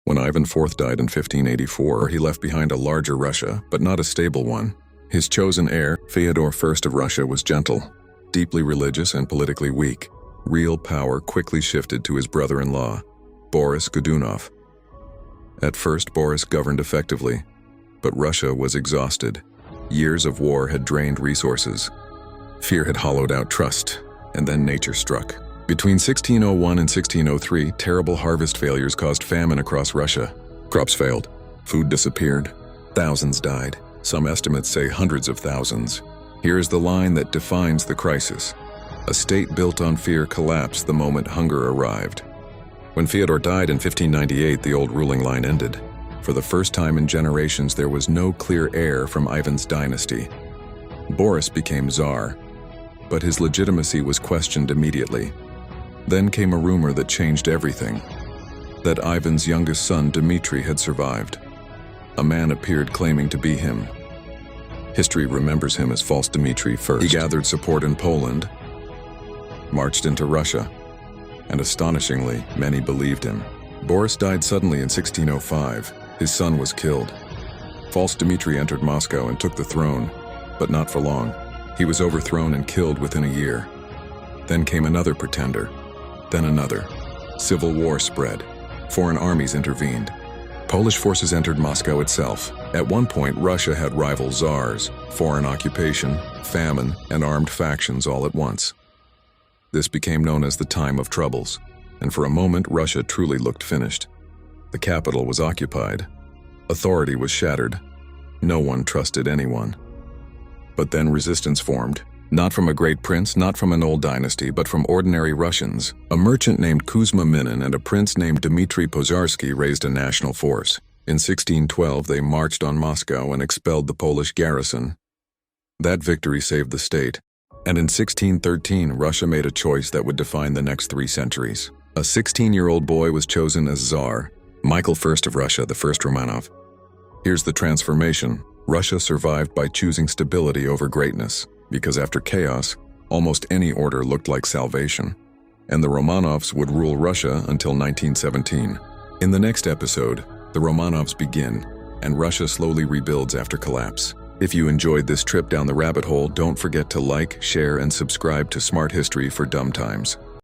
When Ivan IV died in 1584, he left behind a larger Russia, but not a stable one. His chosen heir, Fyodor I of Russia, was gentle, deeply religious, and politically weak. Real power quickly shifted to his brother-in-law, Boris Godunov. At first, Boris governed effectively, but Russia was exhausted. Years of war had drained resources. Fear had hollowed out trust, and then nature struck. Between 1601 and 1603, terrible harvest failures caused famine across Russia. Crops failed, food disappeared, thousands died. Some estimates say hundreds of thousands. Here is the line that defines the crisis. A state built on fear collapsed the moment hunger arrived. When Fyodor died in 1598, the old ruling line ended. For the first time in generations, there was no clear heir from Ivan's dynasty. Boris became Tsar, but his legitimacy was questioned immediately. Then came a rumor that changed everything, that Ivan's youngest son, Dmitry, had survived. A man appeared claiming to be him. History remembers him as false Dmitry first. He gathered support in Poland, marched into Russia, and astonishingly, many believed him. Boris died suddenly in 1605. His son was killed. False Dmitry entered Moscow and took the throne, but not for long. He was overthrown and killed within a year. Then came another pretender, then another. Civil war spread. Foreign armies intervened. Polish forces entered Moscow itself. At one point, Russia had rival czars, foreign occupation, famine, and armed factions all at once. This became known as the Time of Troubles, and for a moment, Russia truly looked finished. The capital was occupied. Authority was shattered. No one trusted anyone. But then resistance formed. Not from a great prince, not from an old dynasty, but from ordinary Russians. A merchant named Kuzma Minin and a prince named Dmitry Pozarsky raised a national force. In 1612, they marched on Moscow and expelled the Polish garrison. That victory saved the state. And in 1613, Russia made a choice that would define the next 3 centuries. A 16-year-old boy was chosen as Tsar, Michael I of Russia, the first Romanov. Here's the transformation. Russia survived by choosing stability over greatness, because after chaos, almost any order looked like salvation. And the Romanovs would rule Russia until 1917. In the next episode, the Romanovs begin, and Russia slowly rebuilds after collapse. If you enjoyed this trip down the rabbit hole, don't forget to like, share, and subscribe to Smart History for Dumb Times.